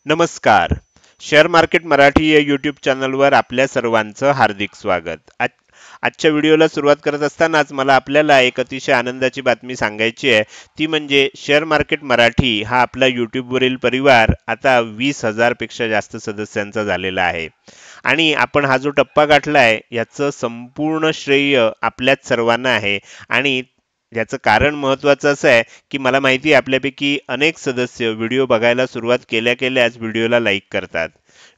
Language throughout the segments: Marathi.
नमस्कार. शेअर मार्केट मराठी या यूट्यूब चॅनलवर आपल्या सर्वांचं हार्दिक स्वागत. आजच्या व्हिडिओला सुरुवात करत असतानाच मला आपल्याला एक अतिशय आनंदाची बातमी सांगायची आहे. ती म्हणजे शेअर मार्केट मराठी हा आपला यूट्यूबवरील परिवार आता 20,000 पेक्षा जास्त सदस्यांचा झालेला आहे. आणि आपण हा जो टप्पा गाठलाय याचं संपूर्ण श्रेय आपल्याच सर्वांना आहे. आणि याचं कारण महत्त्वाचं असं आहे की मला माहिती आहे आपल्यापैकी अनेक सदस्य व्हिडिओ बघायला सुरुवात केल्या केल्याच व्हिडिओला लाईक करतात.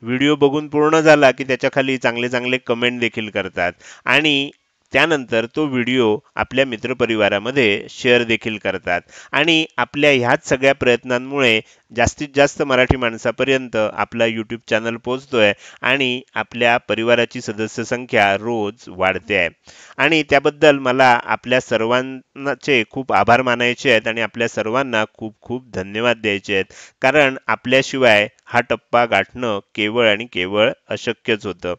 व्हिडिओ बघून पूर्ण झाला की त्याच्या खाली चांगले चांगले कमेंट देखील करतात आणि त्यानंतर तो व्हिडिओ आपल्या मित्रपरिवारामध्ये शेअर देखील करतात. आणि आपल्या ह्याच सगळ्या प्रयत्नांमुळे जास्तीत जास्त मराठी माणसापर्यंत आपला यूट्यूब चॅनल पोहोचतोय आणि आपल्या परिवाराची सदस्य संख्या रोज वाढते आहे. आणि त्याबद्दल मला आपल्या सर्वांचे खूप आभार मानायचे आहेत आणि आपल्या सर्वांना खूप खूप धन्यवाद द्यायचे आहेत. कारण आपल्याशिवाय हा टप्पा गाठणं केवळ आणि केवळ अशक्यच होतं.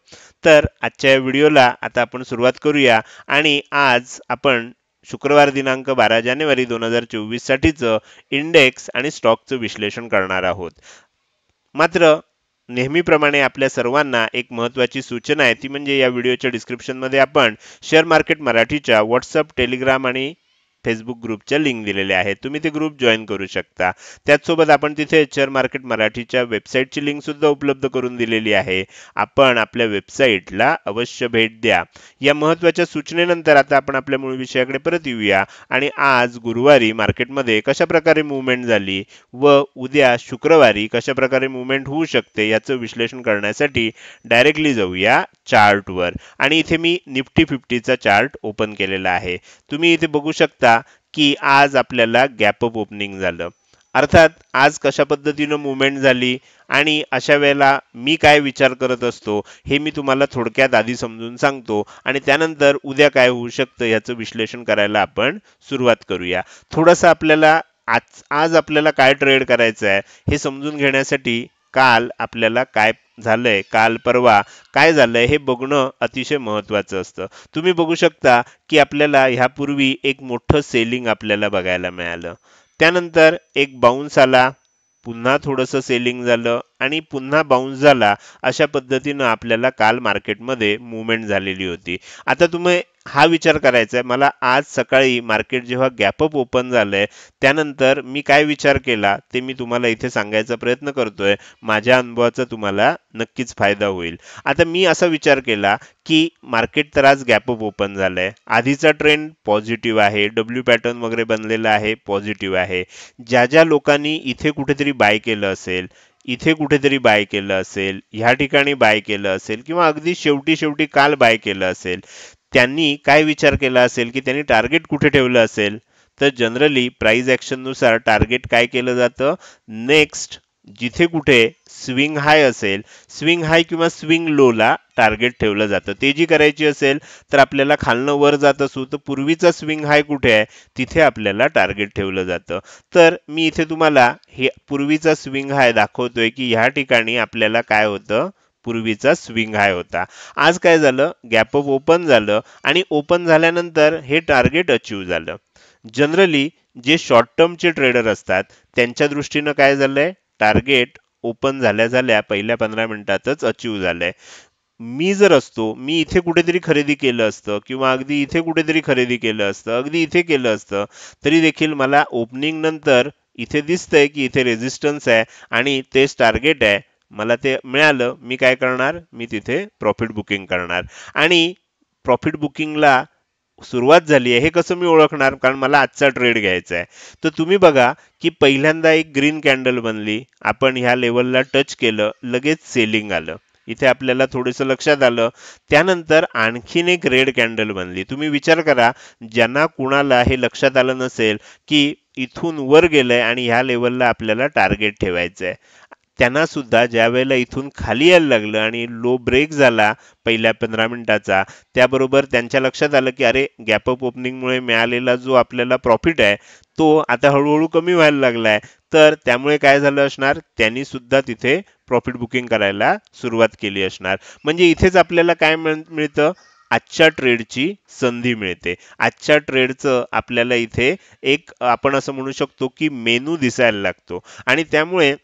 तर आजच्या या व्हिडिओला आता आपण सुरुवात करूया. आणि आज आपण शुक्रवार दिनांक 12 जानेवारी 2024 साठीचं इंडेक्स आणि स्टॉकचं विश्लेषण करणार आहोत. मात्र नेहमीप्रमाणे आपल्या सर्वांना एक महत्त्वाची सूचना आहे, ती म्हणजे या व्हिडिओच्या डिस्क्रिप्शनमध्ये आपण शेअर मार्केट मराठीच्या व्हॉट्सअप, टेलिग्राम आणि फेसबुक ग्रुपच्या लिंक दिलेल्या आहेत. तुम्ही ते ग्रुप जॉईन करू शकता. त्याचसोबत आपण तिथे शेअर मार्केट मराठीच्या वेबसाईटची लिंक सुद्धा उपलब्ध करून दिलेली आहे. आपण आपल्या वेबसाईटला अवश्य भेट द्या. या महत्त्वाच्या सूचनेनंतर आता आपण आपल्या मूळ विषयाकडे परत येऊया. आणि आज गुरुवारी मार्केटमध्ये कशा प्रकारे मूव्हमेंट झाली व उद्या शुक्रवारी कशा प्रकारे मूव्हमेंट होऊ शकते याचं विश्लेषण करण्यासाठी डायरेक्टली जाऊया चार्टवर. आणि इथे मी निफ्टी 50चा चार्ट ओपन केलेला आहे. तुम्ही इथे बघू शकता की आज आपल्याला गॅप अप ओपनिंग झालं. अर्थात आज कशा पद्धतीनं मूव्हमेंट झाली आणि अशा वेळेला मी काय विचार करत असतो हे मी तुम्हाला थोडक्यात आधी समजून सांगतो आणि त्यानंतर उद्या काय होऊ शकतं याचं विश्लेषण करायला आपण सुरुवात करूया. थोडंसं आपल्याला आज आज आपल्याला काय ट्रेड करायचं आहे हे समजून घेण्यासाठी काल आपल्याला काय झालंय, काल परवा काय झालंय हे बघणं अतिशय महत्त्वाचं असतं. तुम्ही बघू शकता की आपल्याला ह्यापूर्वी एक मोठं सेलिंग आपल्याला बघायला मिळालं. त्यानंतर एक बाउन्स आला, पुन्हा थोडंसं सेलिंग झालं आणि पुन्हा बाउन्स झाला. अशा पद्धतीनं आपल्याला काल मार्केटमध्ये मूव्हमेंट झालेली होती. आता तुम्ही हा विचार करायचा आहे मला, आज सकाळी मार्केट जेव्हा गॅप अप ओपन झालंय त्यानंतर मी काय विचार केला ते मी तुम्हाला इथे सांगायचा प्रयत्न करतोय. माझ्या अनुभवाचा तुम्हाला नक्कीच फायदा होईल. आता मी असा विचार केला की मार्केट तर आज गॅप अप ओपन झालंय, आधीचा ट्रेंड पॉझिटिव्ह आहे, डब्ल्यू पॅटर्न वगैरे बनलेला आहे, पॉझिटिव्ह आहे. ज्या ज्या लोकांनी इथे कुठेतरी बाय केलं असेल, इथे कुठेतरी बाय केलं असेल, ह्या ठिकाणी बाय केलं असेल किंवा अगदी शेवटी शेवटी काल बाय केलं असेल, त्यांनी काय विचार केला असेल की त्यांनी टार्गेट कुठे ठेवलं असेल. तर जनरली प्राइस ॲक्शननुसार टार्गेट काय केलं जातं, नेक्स्ट जिथे कुठे स्विंग हाय असेल, स्विंग हाय किंवा स्विंग लोला टार्गेट ठेवलं जातं. तेजी करायची असेल तर आपल्याला खालनं वर जात असू तर पूर्वीचा स्विंग हाय कुठे आहे तिथे आपल्याला टार्गेट ठेवलं जातं. तर मी इथे तुम्हाला हे पूर्वीचा स्विंग हाय दाखवतोय की ह्या ठिकाणी आपल्याला काय होतं, पूर्वीचा स्विंग हाय होता. आज काय झालं, गॅप अप ओपन झालं आणि ओपन झाल्यानंतर हे टार्गेट अचीव झालं. जनरली जे शॉर्ट टर्मचे ट्रेडर असतात त्यांच्या दृष्टीनं काय झालंय, टार्गेट ओपन झाल्या झाल्या पहिल्या 15 मिनिटातच अचीव झालंय. मी जर असतो, मी इथे कुठेतरी खरेदी केलं असतं किंवा अगदी इथे कुठेतरी खरेदी केलं असतं, अगदी इथे केलं असतं, तरी देखील मला ओपनिंग नंतर इथे दिसतंय की इथे रेझिस्टन्स आहे आणि तेच टार्गेट आहे, मला ते मिळालं, मी काय करणार, मी तिथे प्रॉफिट बुकिंग करणार. आणि प्रॉफिट बुकिंगला सुरुवात झाली आहे हे कसं मी ओळखणार, कारण मला आजचा ट्रेड घ्यायचा आहे. तर तुम्ही बघा की पहिल्यांदा एक ग्रीन कॅन्डल बनली, आपण ह्या लेवलला टच केलं, लगेच सेलिंग आलं, इथे आपल्याला थोडंसं लक्षात आलं. त्यानंतर आणखीन एक रेड कॅन्डल बनली. तुम्ही विचार करा, ज्यांना कुणाला हे लक्षात आलं नसेल की इथून वर गेलंय आणि ह्या लेवलला आपल्याला टार्गेट ठेवायचं आहे, त्यांना सुद्धा ज्या वेळेला इथून खाली यायला लागलं आणि लो ब्रेक झाला पहिल्या 15 मिनिटाचा, त्याबरोबर त्यांच्या लक्षात आलं की अरे गॅप अप ओपनिंगमुळे मिळालेला जो आपल्याला प्रॉफिट आहे तो आता हळूहळू कमी व्हायला लागलाय. तर त्यामुळे काय झालं असणार, त्यांनी सुद्धा तिथे प्रॉफिट बुकिंग करायला सुरुवात केली असणार. म्हणजे इथेच आपल्याला काय मिळतं, आजच्या ट्रेडची संधी मिळते. आजच्या ट्रेडचं आपल्याला इथे एक आपण असं म्हणू शकतो की मेनू दिसायला लागतो. आणि त्यामुळे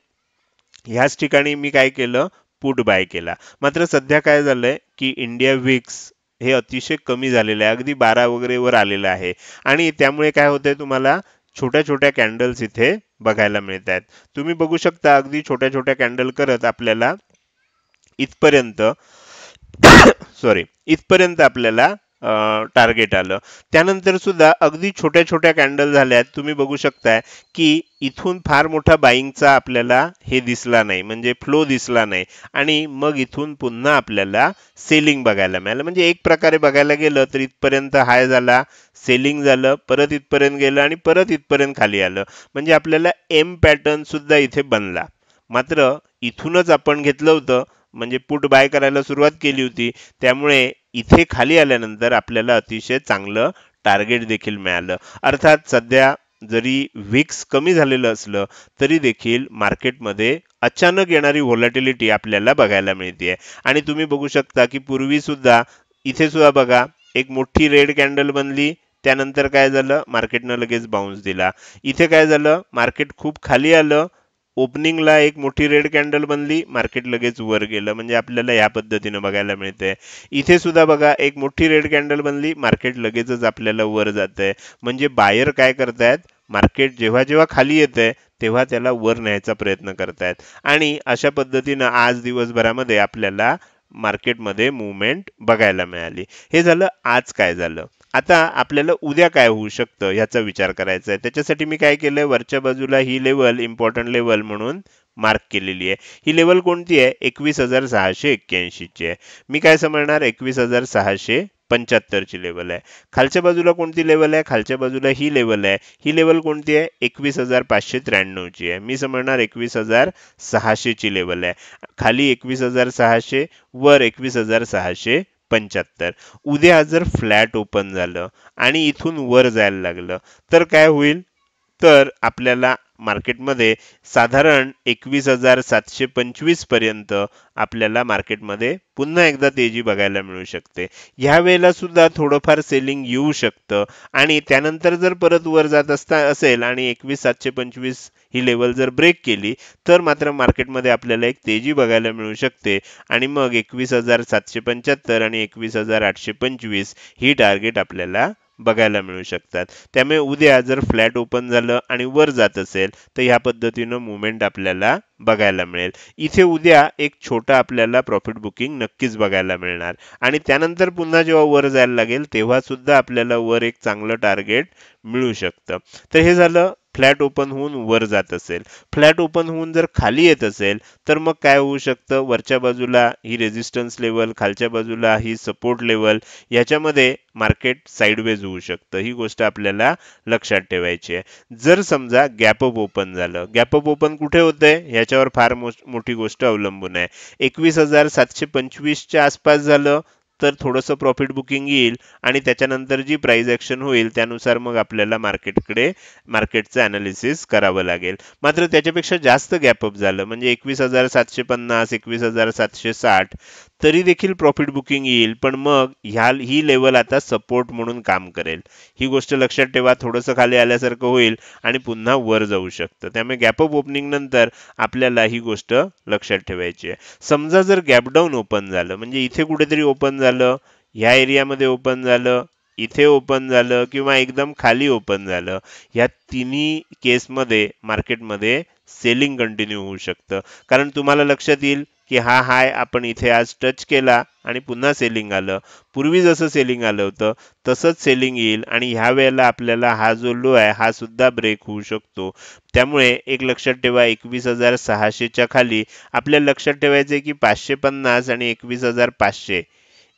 ह्याच ठिकाणी मी काय केलं, पुट बाय केला. मात्र सध्या काय झालंय की इंडिया विक्स हे अतिशय कमी झालेलं आहे, अगदी 12 वगैरे वर आलेलं आहे. आणि त्यामुळे काय होतंय, तुम्हाला छोट्या छोट्या कॅन्डल्स इथे बघायला मिळत आहेत. तुम्ही बघू शकता अगदी छोट्या छोट्या कॅन्डल करत आपल्याला इथपर्यंत सॉरी इथपर्यंत आपल्याला टार्गेट आलं. त्यानंतर सुद्धा अगदी छोट्या छोट्या कॅन्डल झाल्यात. तुम्ही बघू शकताय की इथून फार मोठा बाईंगचा आपल्याला हे दिसला नाही, म्हणजे फ्लो दिसला नाही. आणि मग इथून पुन्हा आपल्याला सेलिंग बघायला मिळालं. म्हणजे एक प्रकारे बघायला गेलं तर इथपर्यंत हाय झाला, सेलिंग झालं, परत इथपर्यंत गेलं आणि परत इथपर्यंत खाली आलं. म्हणजे आपल्याला एम पॅटर्न सुद्धा इथे बनला. मात्र इथूनच आपण घेतलं होतं, म्हणजे पुट बाय करायला सुरुवात केली होती. त्यामुळे इथे खाली आल्यानंतर आपल्याला अतिशय चांगलं टार्गेट देखील मिळालं. अर्थात सध्या जरी विक्स कमी झालेलं असलं तरी देखील मार्केटमध्ये अचानक येणारी व्होलॅटिलिटी आपल्याला बघायला मिळते. आणि तुम्ही बघू शकता की पूर्वी सुद्धा इथे सुद्धा बघा एक मोठी रेड कॅन्डल बनली, त्यानंतर काय झालं, मार्केटनं लगेच बाउन्स दिला. इथे काय झालं, मार्केट खूप खाली आलं, ओपनिंगला एक मोठी रेड कॅन्डल बनली, मार्केट लगेच वर गेलं. म्हणजे आपल्याला या पद्धतीनं बघायला मिळते. इथे सुद्धा बघा एक मोठी रेड कॅन्डल बनली, मार्केट लगेचच आपल्याला वर जातंय. म्हणजे बायर काय करतायत, मार्केट जेव्हा जेव्हा खाली येतंय तेव्हा त्याला वर न्यायचा प्रयत्न करतायत. आणि अशा पद्धतीनं आज दिवसभरामध्ये आपल्याला मार्केटमध्ये मूवमेंट बघायला मिळाली. हे झालं आज काय झालं. आता आपल्याला उद्या काय होऊ शकतं याचा विचार करायचा आहे. त्याच्यासाठी मी काय केलंय, वरच्या बाजूला ही लेवल इम्पॉर्टंट लेवल म्हणून मार्क केलेली आहे. ही लेवल कोणती आहे, 21,681 ची आहे. मी काय समजणार, 21,675 ची लेवल आहे. खालच्या बाजूला कोणती लेवल आहे, खालच्या बाजूला ही लेवल आहे. ही लेवल कोणती आहे, 21,593 ची आहे. मी समजणार 21,600 ची लेवल आहे. खाली 21,600, वर 21,675. उद्या जर फ्लॅट ओपन झालं आणि इथून वर जायला लागलं तर काय होईल, तर आपल्याला मार्केटमध्ये साधारण 21,725 पर्यंत आपल्याला मार्केटमध्ये पुन्हा एकदा तेजी बघायला मिळू शकते. ह्या वेळेला सुद्धा थोडंफार सेलिंग येऊ शकतं. आणि त्यानंतर जर परत वर जात असेल आणि 21,725 ही लेवल जर ब्रेक केली तर मात्र मार्केटमध्ये आपल्याला एक तेजी बघायला मिळू शकते. आणि मग 21,775 आणि 21,825 ही टार्गेट आपल्याला बघायला मिळू शकतात. त्यामुळे उद्या जर फ्लॅट ओपन झालं आणि वर जात असेल तर ह्या पद्धतीनं मुवमेंट आपल्याला बघायला मिळेल. इथे उद्या एक छोटा आपल्याला प्रॉफिट बुकिंग नक्कीच बघायला मिळणार. आणि त्यानंतर पुन्हा जेव्हा वर जायला लागेल तेव्हा सुद्धा आपल्याला वर एक चांगलं टार्गेट मिळू शकतं. तर हे झालं फ्लॅट ओपन होऊन वर जात असेल. फ्लॅट ओपन होऊन जर खाली येत असेल तर मग काय होऊ शकतं, वरच्या बाजूला ही रेजिस्टन्स लेवल, खालच्या बाजूला ही सपोर्ट लेवल, याच्यामध्ये मार्केट साईडवेज होऊ शकतं. ही गोष्ट आपल्याला लक्षात ठेवायची आहे. जर समजा गॅप अप ओपन झालं, गॅप अप ओपन कुठे होतंय ह्याच्यावर फार मोठी गोष्ट अवलंबून आहे. 21,725 च्या आसपास झालं तर थोडंसं प्रॉफिट बुकिंग येईल आणि त्याच्यानंतर जी प्राइस ऍक्शन होईल त्यानुसार मग आपल्याला मार्केटचं अनालिसिस करावं लागेल. मात्र त्याच्यापेक्षा जास्त गॅप अप झालं, म्हणजे 21,750, 21,760, तरी देखील प्रॉफिट बुकिंग येईल. पण मग ही लेवल आता सपोर्ट म्हणून काम करेल. ही गोष्ट लक्षात ठेवा. थोडंसं खाली आल्यासारखं होईल आणि पुन्हा वर जाऊ शकतं. त्यामुळे गॅप अप ओपनिंग नंतर आपल्याला ही गोष्ट लक्षात ठेवायची आहे. समजा जर गॅप डाऊन ओपन झालं, म्हणजे इथे कुठेतरी ओपन झालं, ह्या एरियामध्ये ओपन झालं, इथे ओपन झालं किंवा एकदम खाली ओपन झालं, या तिन्ही केसमध्ये मार्केटमध्ये सेलिंग कंटिन्यू होऊ शकतं. कारण तुम्हाला लक्षात येईल की हा हाय आपण इथे आज टच केला आणि पुन्हा सेलिंग आलं. पूर्वी जसं सेलिंग आलं होतं तसंच सेलिंग येईल आणि ह्या वेळेला आपल्याला हा जो लो आहे हा सुद्धा ब्रेक होऊ शकतो. त्यामुळे एक लक्षात ठेवा, 21,600 च्या खाली आपल्याला लक्षात ठेवायचं आहे की 550 आणि 21,500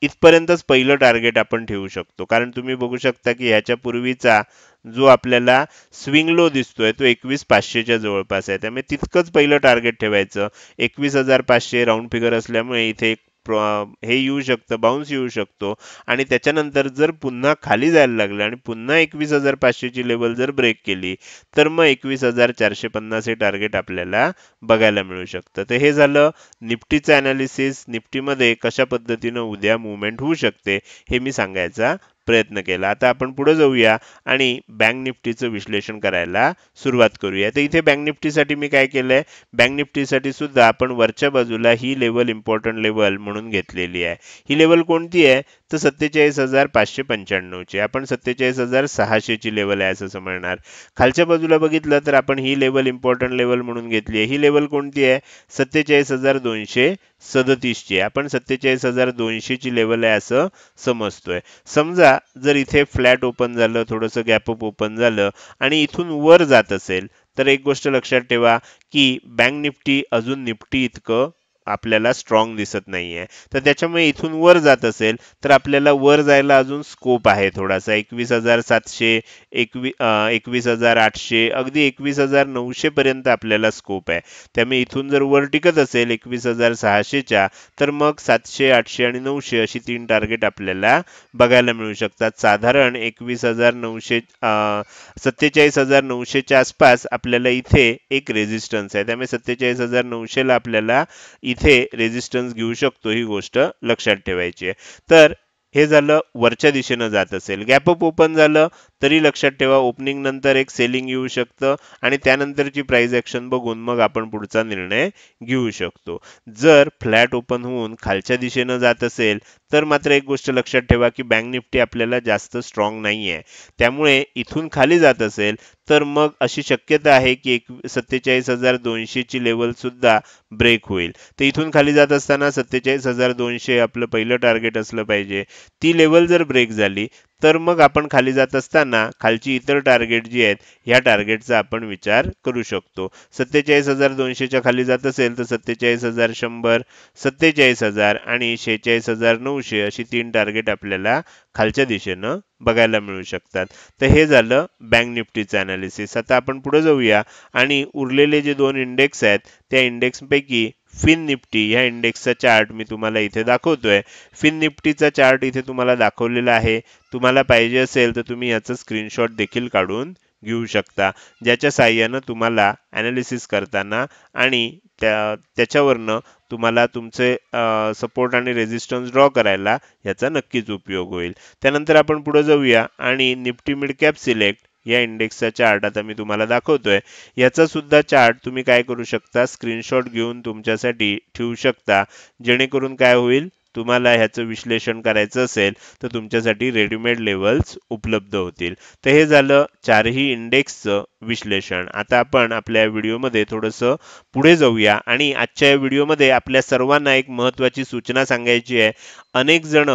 इथपर्यंतच पहिलं टार्गेट आपण ठेवू शकतो. कारण तुम्ही बघू शकता की ह्याच्या पूर्वीचा जो आपल्याला स्विंग लो दिसतोय तो 21,500 च्या जवळपास आहे. त्यामुळे तितकंच पहिलं टार्गेट ठेवायचं. 21,500 राऊंड फिगर असल्यामुळे इथे एक हे येऊ शकतं, बाउन्स येऊ शकतो. आणि त्याच्यानंतर जर पुन्हा खाली जायला लागलं आणि पुन्हा 21,500 ची लेवल जर ब्रेक केली तर मग 21,450 हे टार्गेट आपल्याला बघायला मिळू शकतं. तर हे झालं निफ्टीचं अनालिसिस. निफ्टीमध्ये कशा पद्धतीनं उद्या मुवमेंट होऊ शकते हे मी सांगायचा प्रयत्न केला। आता आपण पुढे जाऊया आणि बँक निफ्टीचं विश्लेषण करायला सुरुवात करूया। तर इथे बँक निफ्टीसाठी मी काय केलंय, बँक निफ्टीसाठी सुद्धा आपण वरच्या बाजूला ही लेवल इम्पॉर्टंट लेवल म्हणून घेतलेली आहे। ही लेवल कोणती आहे, तर 47,595 ची। आपण 47,600 ची लेवल आहे असं समजणार। खालच्या बाजूला बघितलं तर आपण ही लेवल इम्पॉर्टंट लेवल म्हणून घेतली आहे। ही लेवल कोणती आहे, 47,237 ची। आपण 47,200 ची लेवल आहे असं समजतोय। समजा जर इथे फ्लॅट ओपन झालं, थोडंसं गॅप अप ओपन झालं आणि इथून वर जात असेल, तर एक गोष्ट लक्षात ठेवा की बँक निफ्टी अजून निफ्टी इतकं आपल्याला स्ट्रॉंग दिसत नाहीये। तर त्याच्यामुळे इथून वर जात असेल तर आपल्याला वर जायला अजून स्कोप आहे थोडासा। 21,700, 21,800, अगदी 21,900 पर्यंत आपल्याला स्कोप आहे। त्यामुळे इथून जर वर टिकत असेल 21,600 च्या, तर मग 700, 800 आणि 900 अशी 3 टार्गेट आपल्याला बघायला मिळू शकतात। साधारण 21,900 47,900 च्या आसपास आपल्याला इथे एक रेजिस्टन्स आहे। त्यामुळे 47,900 ला आपल्याला इथे रेजिस्टन्स घेऊ शकतो, ही गोष्ट लक्षात ठेवायची आहे। तर हे झालं वरच्या दिशेनं जात असेल। गॅप अप ओपन झालं तरी लक्षात ठेवा ओपनिंग नंतर एक सेलिंग येऊ शकतं आणि त्यानंतरची प्राइस ऍक्शन बघून मग आपण पुढचा निर्णय घेऊ शकतो। जर फ्लॅट ओपन होऊन खालच्या दिशेनं जात असेल तर मात्र एक गोष्ट लक्षात ठेवा की बँक निफ्टी आपल्याला जास्त स्ट्रॉंग नाहीये। त्यामुळे इथून खाली जात असेल तर मग अशी शक्यता आहे की 47,200 ची लेवल सुद्धा ब्रेक होईल। तर इथून खाली जात असताना 47,200 आपलं पहिलं टार्गेट असलं पाहिजे। ती लेवल जर ब्रेक झाली तर मग आपण खाली जात असताना खालची इतर टार्गेट जी आहेत ह्या टार्गेटचा आपण विचार करू शकतो। 47,200 च्या खाली जात असेल तर 47,100, 47,000 आणि 46,900 अशी 3 टार्गेट आपल्याला खालच्या दिशेनं बघायला मिळू शकतात। तर हे झालं बँक निफ्टीचं अनालिसिस। आता आपण पुढे जाऊया आणि उरलेले जे 2 इंडेक्स आहेत त्या इंडेक्सपैकी फिन निफ्टी ह्या इंडेक्सचा चार्ट मी तुम्हाला इथे दाखवतोय। फिन निफ्टीचा चार्ट इथे तुम्हाला दाखवलेला आहे। तुम्हाला पाहिजे असेल तर तुम्ही याचं स्क्रीनशॉट देखील काढून घेऊ शकता, ज्याच्या साहाय्यानं तुम्हाला अनालिसिस करताना आणि त्याच्यावरनं तुम्हाला तुमचे सपोर्ट आणि रेजिस्टन्स ड्रॉ करायला याचा नक्कीच उपयोग होईल। त्यानंतर आपण पुढे जाऊया आणि निफ्टी मिड कॅप सिलेक्ट या इंडेक्सचा चार्ट आता मी तुम्हाला दाखवतोय। याचा सुद्धा चार्ट तुम्ही काय करू शकता, स्क्रीनशॉट घेऊन तुमच्यासाठी ठेवू शकता, जेणेकरून काय होईल, तुम्हाला ह्याचं विश्लेषण करायचं असेल तर तुमच्यासाठी रेडीमेड लेवल्स उपलब्ध होतील। तर हे झालं चारही इंडेक्सचं विश्लेषण। आता आपण आपल्या व्हिडिओमध्ये थोडंसं पुढे जाऊया आणि आजच्या या व्हिडिओमध्ये आपल्या सर्वांना एक महत्त्वाची सूचना सांगायची आहे। अनेक जण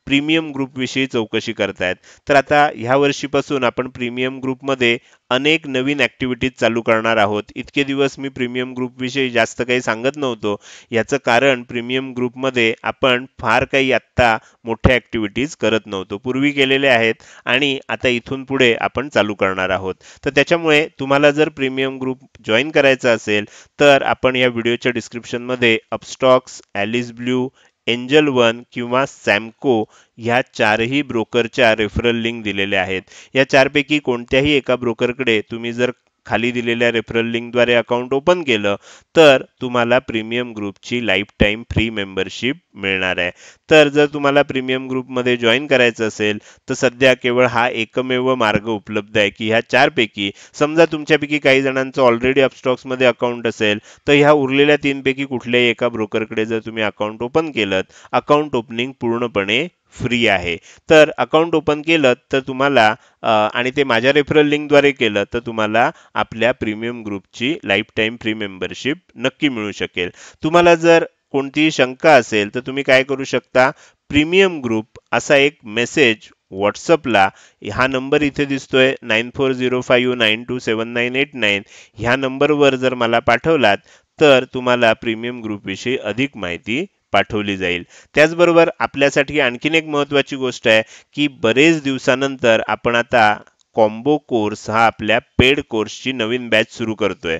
प्रीमियम ग्रुप विषयी चौकशी करतायत। तर आता ह्या वर्षीपासून आपण प्रीमियम ग्रुपमध्ये अनेक नवीन ऍक्टिव्हिटीज चालू करणार आहोत। इतके दिवस मी प्रीमियम ग्रुप विषयी जास्त काही सांगत नव्हतो। याचं कारण प्रीमियम ग्रुपमध्ये आपण फार काही आत्ता मोठ्या ऍक्टिव्हिटीज करत नव्हतो, पूर्वी केलेले आहेत आणि आता इथून पुढे आपण चालू करणार आहोत। तर त्याच्यामुळे तुम्हाला जर प्रीमियम ग्रुप जॉईन करायचा असेल तर आपण या व्हिडिओच्या डिस्क्रिप्शनमध्ये Upstox, Alice blue, angel one किंवा सॅमको ह्या चारही ब्रोकरच्या रेफरल लिंक दिलेल्या आहेत। या चारपैकी कोणत्याही एका ब्रोकरकडे तुम्ही जर खाली दिलेल्या रेफरल लिंकद्वारे अकाउंट ओपन केलं तर तुम्हाला प्रीमियम ग्रुपची लाईफ टाईम फ्री मेंबरशिप मिळणार आहे। तर जर तुम्हाला प्रीमियम ग्रुपमध्ये जॉईन करायचं असेल तर सध्या केवळ हा एकमेव मार्ग उपलब्ध आहे की ह्या चारपैकी समजा तुमच्यापैकी काही जणांचं ऑलरेडी अपस्टॉक्समध्ये अकाउंट असेल तर ह्या उरलेल्या 3 पैकी कुठल्याही एका ब्रोकरकडे जर तुम्ही अकाउंट ओपन केलं, अकाउंट ओपनिंग पूर्णपणे फ्री आहे। तर अकाउंट ओपन केलं तर तुम्हाला आणि ते माझ्या रेफरल लिंकद्वारे केलं तर तुम्हाला आपल्या प्रीमियम ग्रुपची लाईफ टाईम फ्री मेंबरशिप नक्की मिळू शकेल। तुम्हाला जर कोणतीही शंका असेल तर तुम्ही काय करू शकता, प्रीमियम ग्रुप असा एक मेसेज व्हॉट्सअपला, हा नंबर इथे दिसतोय 9405927989, ह्या नंबरवर जर मला पाठवलात तर तुम्हाला प्रीमियम ग्रुप विषयी अधिक माहिती पाठवली जाईल। त्याचबरोबर आपल्यासाठी आणखीन एक महत्त्वाची गोष्ट आहे की बरेच दिवसानंतर आपण आता कॉम्बो कोर्स हा आपल्या पेड कोर्सची नवीन बॅच सुरू करतोय।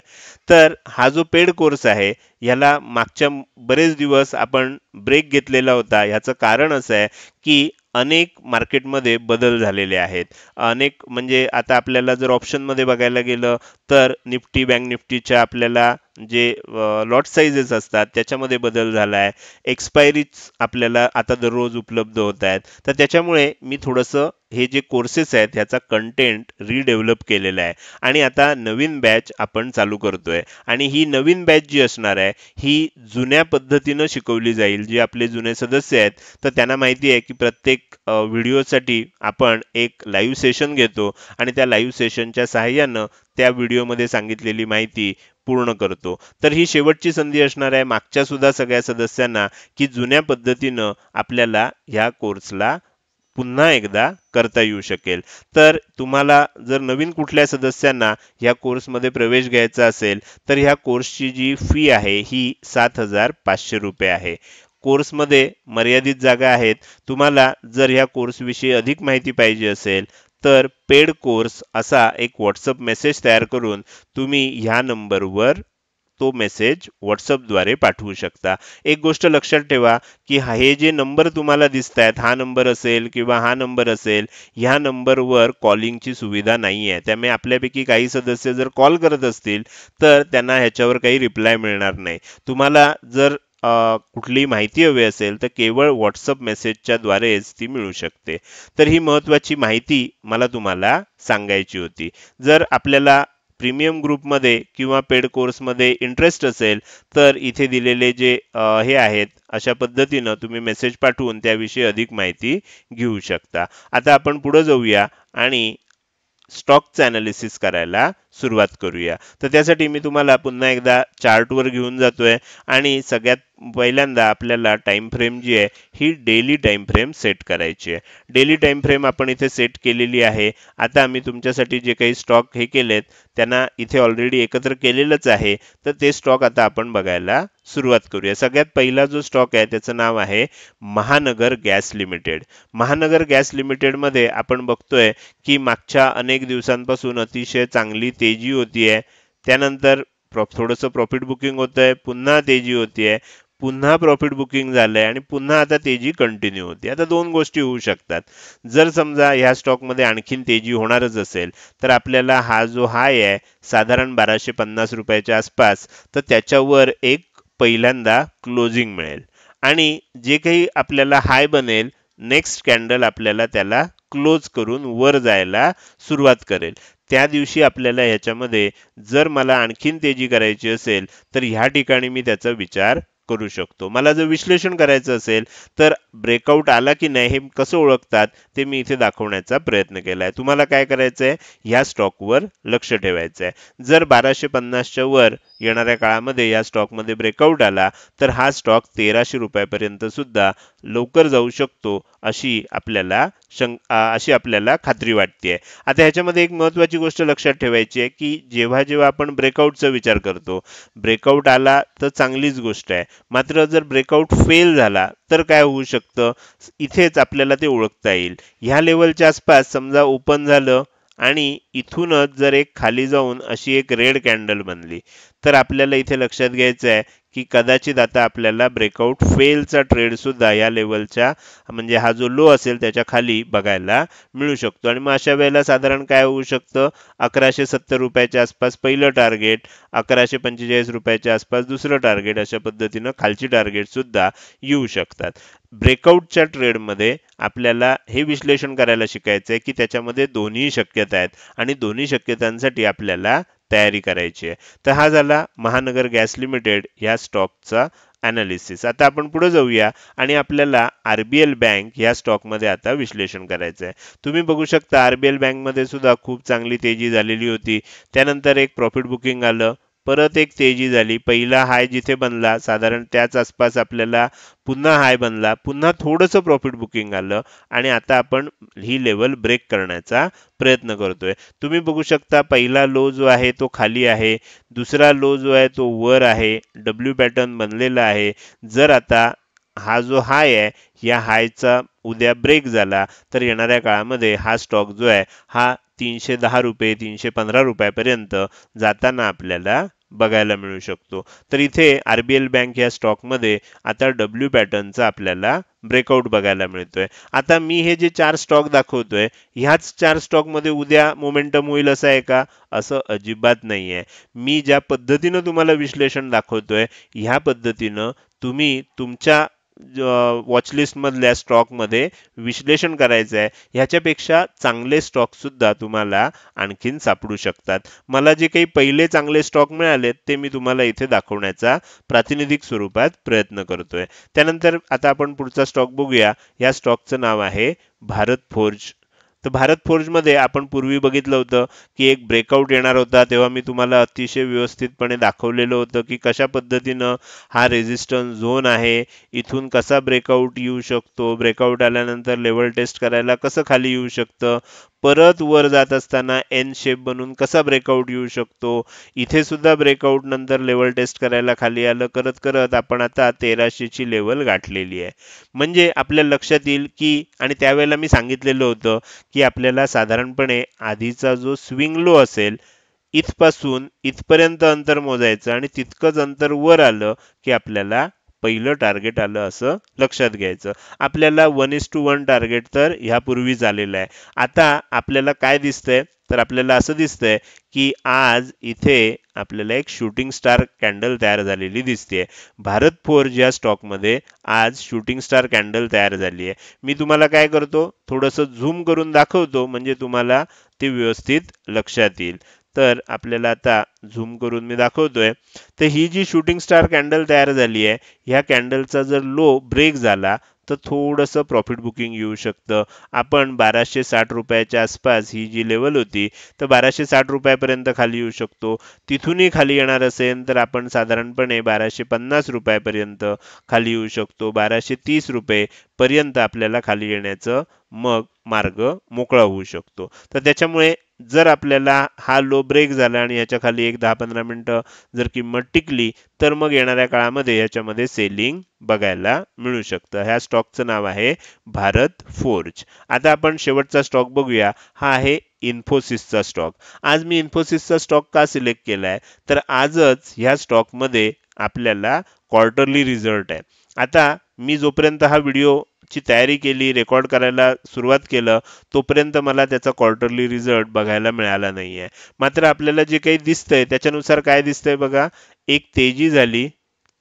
तर हा जो पेड कोर्स आहे याला मागच्या बरेच दिवस आपण ब्रेक घेतलेला होता। ह्याचं कारण असं आहे की अनेक मार्केटमध्ये बदल झालेले आहेत। अनेक म्हणजे आता आपल्याला जर ऑप्शनमध्ये बघायला गेलं तर निफ्टी, बँक निफ्टीच्या आपल्याला जे लॉट साईजेस असतात त्याच्यामध्ये बदल झाला आहे. एक्सपायरीज आपल्याला आता दररोज उपलब्ध होत आहेत. तर त्याच्यामुळे मी थोडंसं हे जे कोर्सेस आहेत ह्याचा कंटेंट रिडेव्हलप केलेला आहे आणि आता नवीन बॅच आपण चालू करतोय. आणि ही नवीन बॅच जी असणार आहे ही जुन्या पद्धतीनं शिकवली जाईल. जे आपले जुने सदस्य आहेत तर त्यांना माहिती आहे की प्रत्येक व्हिडिओसाठी आपण एक लाईव्ह सेशन घेतो आणि त्या लाईव्ह सेशनच्या सहाय्यानं त्या व्हिडिओमध्ये सांगितलेली माहिती पूर्ण करतो. तर ही शेवटची संधी असणार आहे मागच्या सुद्धा सगळ्या सदस्यांना की जुन्या पद्धतीनं आपल्याला ह्या कोर्सला पुन्हा एकदा करता येऊ शकेल. तर तुम्हाला जर नवीन कुठल्या सदस्यांना या कोर्समध्ये प्रवेश घ्यायचा असेल तर ह्या कोर्सची जी फी आहे ही 7,500 रुपये आहे. कोर्समध्ये मर्यादित जागा आहेत. तुम्हाला जर ह्या कोर्सविषयी अधिक माहिती पाहिजे असेल तर पेड कोर्स असा एक व्हॉट्सअप मेसेज तयार करून तुम्ही ह्या नंबरवर तो मेसेज व्हॉट्सअपद्वारे पाठवू शकता. एक गोष्ट लक्षात ठेवा की हे जे नंबर तुम्हाला दिसत आहेत हा नंबर असेल किंवा हा नंबर असेल ह्या नंबरवर कॉलिंगची सुविधा नाही आहे. त्यामुळे आपल्यापैकी काही सदस्य जर कॉल करत असतील तर त्यांना ह्याच्यावर काही रिप्लाय मिळणार नाही. तुम्हाला जर कुठलीही माहिती हवी असेल तर केवळ व्हॉट्सअप मेसेजच्या द्वारेच ती मिळू शकते. तर ही महत्त्वाची माहिती मला तुम्हाला सांगायची होती. जर आपल्याला प्रीमियम ग्रुपमध्ये किंवा पेड कोर्समध्ये इंटरेस्ट असेल तर इथे दिलेले जे हे आहेत अशा पद्धतीनं तुम्ही मेसेज पाठवून त्याविषयी अधिक माहिती घेऊ शकता. आता आपण पुढे जाऊया आणि स्टॉकचं ॲनालिसिस करायला सुरुवात करूया. तर त्यासाठी मी तुम्हाला पुन्हा एकदा चार्टवर घेऊन जातोय आणि सगळ्यात पहिल्यांदा आपल्याला टाइम फ्रेम जी आहे ही डेली टाइम फ्रेम सेट करायची आहे. डेली टाइम फ्रेम आपण इथे सेट केलेली आहे. आता आम्ही तुमच्यासाठी जे काही स्टॉक हे केलेत त्यांना इथे ऑलरेडी एकत्र केलेलंच आहे. तर ते स्टॉक आता आपण बघायला सुरुवात करूया. सगळ्यात पहिला जो स्टॉक आहे त्याचं नाव आहे महानगर गॅस लिमिटेड. महानगर गॅस लिमिटेडमध्ये आपण बघतोय की मागच्या अनेक दिवसांपासून अतिशय चांगली तेजी होतीये. त्यानंतर थोडंसं प्रॉफिट बुकिंग होतंय, पुन्हा तेजी होतीये, पुन्हा प्रॉफिट बुकिंग झालंय आणि पुन्हा आता तेजी कंटिन्यू होते. आता दोन गोष्टी होऊ शकतात. जर समजा ह्या स्टॉकमध्ये आणखीन तेजी होणारच असेल तर आपल्याला हा जो हाय आहे साधारण 1250 रुपयाच्या आसपास तर त्याच्यावर एक पहिल्यांदा क्लोजिंग मिळेल आणि जे काही आपल्याला हाय बनेल नेक्स्ट कॅन्डल आपल्याला त्याला क्लोज करून वर जायला सुरुवात करेल. त्या दिवशी आपल्याला ह्याच्यामध्ये जर मला आणखीन तेजी करायची असेल तर ह्या ठिकाणी मी त्याचा विचार करू शकतो. मला जर विश्लेषण करायचं असेल तर ब्रेकआउट आला की नाही हे कसं ओळखतात ते मी इथे दाखवण्याचा प्रयत्न केला आहे. तुम्हाला काय करायचं आहे ह्या स्टॉकवर लक्ष ठेवायचं आहे. जर 1250च्या वर येणाऱ्या काळामध्ये या स्टॉकमध्ये ब्रेकआउट आला तर हा स्टॉक 1300 रुपयापर्यंत सुद्धा लवकर जाऊ शकतो अशी आपल्याला खात्री वाटते. आता ह्याच्यामध्ये एक महत्त्वाची गोष्ट लक्षात ठेवायची आहे की जेव्हा जेव्हा आपण ब्रेकआउटचा विचार करतो ब्रेकआउट आला तर चांगलीच गोष्ट आहे. मात्र जर ब्रेकआउट फेल झाला तर काय होऊ शकतं इथेच आपल्याला ते ओळखता येईल. ह्या लेवलच्या आसपास समजा ओपन झालं आणि इथूनच जर एक खाली जाऊन अशी एक रेड कॅन्डल बनली तर आपल्याला इथे लक्षात घ्यायचं आहे की कदाचित आता आपल्याला ब्रेकआउट फेलचा ट्रेड सुद्धा या लेवलच्या म्हणजे हा जो लो असेल त्याच्या खाली बघायला मिळू शकतो. आणि मग अशा वेळेला साधारण काय होऊ शकतं 1170 रुपयाच्या आसपास पहिलं टार्गेट, 1145 रुपयाच्या आसपास दुसरं टार्गेट, अशा पद्धतीनं खालची टार्गेट सुद्धा येऊ शकतात. ब्रेकआउटच्या ट्रेडमध्ये आपल्याला हे विश्लेषण करायला शिकायचं आहे की त्याच्यामध्ये दोन्ही शक्यता आहेत आणि दोन्ही शक्यतांसाठी आपल्याला तयारी करायची आहे. तर हा झाला महानगर गॅस लिमिटेड या स्टॉकचा ॲनालिसिस. आता आपण पुढे जाऊया आणि आपल्याला आरबीएल बँक या स्टॉकमध्ये आता विश्लेषण करायचं आहे. तुम्ही बघू शकता आरबीएल बँकमध्ये सुद्धा खूप चांगली तेजी झालेली होती. त्यानंतर एक प्रॉफिट बुकिंग आलं, परत एक तेजी झाली. पहिला हाय जिथे बनला साधारण त्याच आसपास आपल्याला पुन्हा हाय बनला, पुन्हा थोडंसं प्रॉफिट बुकिंग आलं आणि आता आपण ही लेवल ब्रेक करण्याचा प्रयत्न करतोय. तुम्ही बघू शकता पहिला लो जो आहे तो खाली आहे, दुसरा लो जो आहे तो वर आहे, डब्ल्यू पॅटर्न बनलेला आहे. जर आता हा जो हाय आहे या हायचा उद्या ब्रेक झाला तर येणाऱ्या काळामध्ये हा स्टॉक जो आहे हा 310 रुपये 315 रुपयापर्यंत जाताना आपल्याला बघायला मिळू शकतो. तर इथे आरबीएल बँक या स्टॉकमध्ये आता डब्ल्यू पॅटर्नचा आपल्याला ब्रेकआउट बघायला मिळतोय. आता मी हे जे 4 स्टॉक दाखवतोय, ह्याच 4 स्टॉकमध्ये उद्या मोमेंटम होईल असं आहे का? असं अजिबात नाहीये. मी ज्या पद्धतीनं तुम्हाला विश्लेषण दाखवतोय, ह्या पद्धतीनं तुम्ही तुमच्या वॉचलिस्ट मधल्या स्टॉकमध्ये विश्लेषण करायचं आहे. ह्याच्यापेक्षा चांगले स्टॉक सुद्धा तुम्हाला आणखीन सापडू शकतात. मला जे काही पहिले चांगले स्टॉक मिळाले ते मी तुम्हाला इथे दाखवण्याचा प्रातिनिधिक स्वरूपात प्रयत्न करतोय. त्यानंतर आता आपण पुढचा स्टॉक बघूया. या स्टॉकचं नाव आहे भारत फोर्ज. तर भारत फोर्जमध्ये आपण पूर्वी बघितलं होतं की एक ब्रेकआउट येणार होता, तेव्हा मी तुम्हाला अतिशय व्यवस्थितपणे दाखवलेलं होतं की कशा पद्धतीनं हा रेझिस्टन्स झोन आहे, इथून कसा ब्रेकआउट येऊ शकतो, ब्रेकआउट आल्यानंतर लेवल टेस्ट करायला कसं खाली येऊ शकतं, परत वर जात असताना एन शेप बनून कसा ब्रेकआउट येऊ शकतो, इथे सुद्धा ब्रेकआउट नंतर लेवल टेस्ट करायला खाली आलं, करत करत आपण आता 1300 ची लेवल गाठलेली आहे. म्हणजे आपल्या लक्षात येईल की, आणि त्यावेळेला मी सांगितलेलं होतं की आपल्याला साधारणपणे आधीचा जो स्विंग लो असेल, इथपासून इथपर्यंत अंतर मोजायचं आणि तितकंच अंतर वर आलं की आपल्याला पहिलं टार्गेट आलं असं लक्षात घ्यायचं. आपल्याला 1:1 टार्गेट तर ह्यापूर्वीच आलेलं आहे. आता आपल्याला काय दिसतंय, तर आपल्याला असं दिसतंय की आज इथे आपल्याला एक शूटिंग स्टार कॅन्डल तयार झालेली दिसते. भारत फोर्ज या स्टॉकमध्ये आज शूटिंग स्टार कॅन्डल तयार झाली आहे. मी तुम्हाला काय करतो, थोडंसं झूम करून दाखवतो म्हणजे तुम्हाला ते व्यवस्थित लक्षात येईल. तर आपल्याला आता झूम करून मी दाखवतोय. तर ही जी शूटिंग स्टार कॅन्डल तयार झाली आहे, ह्या कॅन्डलचा जर लो ब्रेक झाला तर थोडंसं प्रॉफिट बुकिंग येऊ शकतं. आपण 1260 रुपयाच्या आसपास ही जी लेवल होती, तर 1260 रुपयापर्यंत खाली येऊ शकतो. तिथूनही खाली येणार असेल तर आपण साधारणपणे 1250 रुपयापर्यंत खाली येऊ शकतो. 1230 रुपये पर्यंत आपल्याला खाली येण्याचं मग मार्ग मोकळा होऊ शकतो. तर त्याच्यामुळे जर आपल्याला हा लो ब्रेक झाला आणि याच्या खाली एक 10-15 मिनिटं जर किंमत टिकली, तर मग येणाऱ्या काळामध्ये याच्यामध्ये सेलिंग बघायला मिळू शकतं. ह्या स्टॉकचं नाव आहे भारत फोर्ज. आता आपण शेवटचा स्टॉक बघूया. हा आहे इन्फोसिसचा स्टॉक. आज मी इन्फोसिसचा स्टॉक का सिलेक्ट केलाय, तर आजच ह्या स्टॉकमध्ये आपल्याला क्वार्टरली रिझल्ट आहे. आता मी जोपर्यंत हा व्हिडिओ ची तयारी केली, रेकॉर्ड करायला सुरुवात केलं, तोपर्यंत मला त्याचा क्वार्टरली रिझल्ट बघायला मिळाला नाहीये. मात्र आपल्याला जे काही दिसतंय त्याच्यानुसार काय दिसतंय बघा, एक तेजी झाली,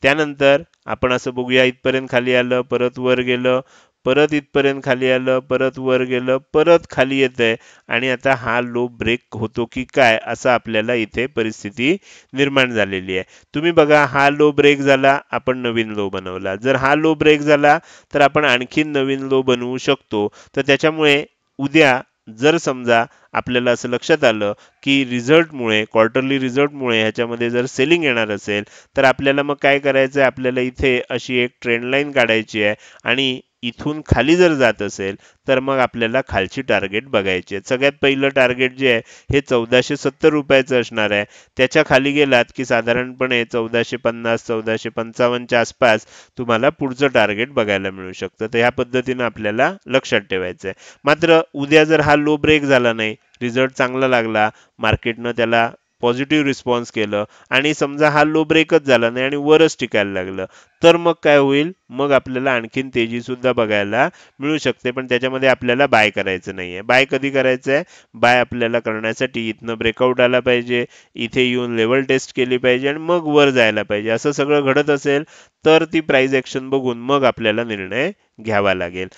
त्यानंतर आपण असं बघूया इथपर्यंत खाली आलं, परत वर गेलं, परत इथपर्यंत खाली आलं, परत वर गेलं, परत खाली येतंय आणि आता हा लो ब्रेक होतो की काय असं आपल्याला इथे परिस्थिती निर्माण झालेली आहे. तुम्ही बघा, हा लो ब्रेक झाला, आपण नवीन लो बनवला. जर हा लो ब्रेक झाला तर आपण आणखीन नवीन लो बनवू शकतो. तर त्याच्यामुळे उद्या जर समजा आपल्याला असं लक्षात आलं की रिझल्टमुळे, क्वार्टरली रिझल्टमुळे ह्याच्यामध्ये जर सेलिंग येणार असेल, तर आपल्याला मग काय करायचं आहे, आपल्याला इथे अशी एक ट्रेंड लाईन काढायची आहे आणि इथून खाली जर जात असेल तर मग आपल्याला खालची टार्गेट बघायची आहे. सगळ्यात पहिलं टार्गेट जे आहे हे 1470 रुपयाचं असणार आहे. त्याच्या खाली गेलात की साधारणपणे 1450 1455 च्या आसपास तुम्हाला पुढचं टार्गेट बघायला मिळू शकतं. तर ह्या पद्धतीनं आपल्याला लक्षात ठेवायचं आहे. मात्र उद्या जर हा लो ब्रेक झाला नाही, रिझल्ट चांगला लागला, मार्केटनं त्याला पॉझिटिव्ह रिस्पॉन्स केलं आणि समजा हा लो ब्रेकच झाला नाही आणि वरच टिकायला लागलं, तर मग काय होईल, मग आपल्याला आणखीन तेजी सुद्धा बघायला मिळू शकते. पण त्याच्यामध्ये आपल्याला बाय करायचं नाहीये. बाय कधी करायचं आहे, बाय आपल्याला करण्यासाठी इथनं ब्रेकआउट आला पाहिजे, इथे येऊन लेवल टेस्ट केली पाहिजे आणि मग वर जायला पाहिजे. असं सगळं घडत असेल तर ती प्राइस ॲक्शन बघून मग आपल्याला निर्णय घ्यावा लागेल.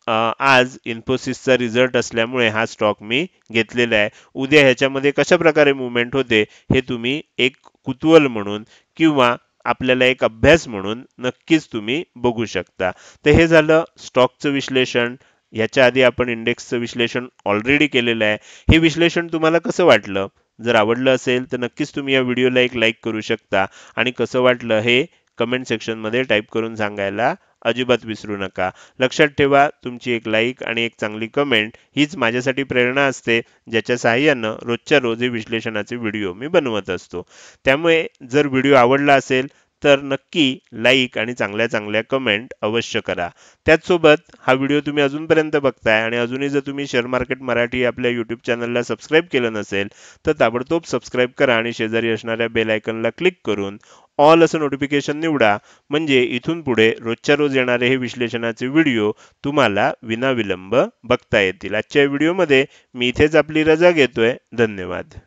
आज इन्फोसिसचा रिझल्ट असल्यामुळे हा स्टॉक मी घेतलेला आहे. उद्या ह्याच्यामध्ये कशा प्रकारे मूव्हमेंट होते हे तुम्ही एक कुतूहल म्हणून किंवा आपल्याला एक अभ्यास म्हणून नक्कीच तुम्ही बघू शकता. तर हे झालं स्टॉकचं विश्लेषण. याच्या आधी आपण इंडेक्सचं विश्लेषण ऑलरेडी केलेलं आहे. हे विश्लेषण तुम्हाला कसं वाटलं? जर आवडलं असेल तर नक्कीच तुम्ही या व्हिडिओला एक लाईक करू शकता आणि कसं वाटलं हे कमेंट सेक्शनमध्ये टाईप करून सांगायला अजिबात विसरू नका. लक्षात ठेवा, तुमची एक लाईक आणि एक चांगली कमेंट हीच माझ्यासाठी प्रेरणा असते, ज्याच्या सहाय्यानं रोजच्या रोज हे विश्लेषणाचे व्हिडिओ मी बनवत असतो. त्यामुळे जर व्हिडिओ आवडला असेल तर नक्की लाईक आणि चांगल्या चांगल्या कमेंट अवश्य करा. त्याचसोबत हा व्हिडिओ तुम्ही अजूनपर्यंत बघताय आणि अजूनही जर तुम्ही शेअर मार्केट मराठी आपल्या यूट्यूब चॅनलला सबस्क्राईब केलं नसेल तर ताबडतोब सबस्क्राईब करा आणि शेजारी असणाऱ्या बेल आयकॉनला क्लिक करून ऑल असं नोटिफिकेशन निवडा. म्हणजे इथून पुढे रोजच्या रोज येणारे हे विश्लेषणाचे व्हिडिओ तुम्हाला विनाविलंब बघता येतील. आजच्या व्हिडिओमध्ये मी इथेच आपली रजा घेतोय. धन्यवाद.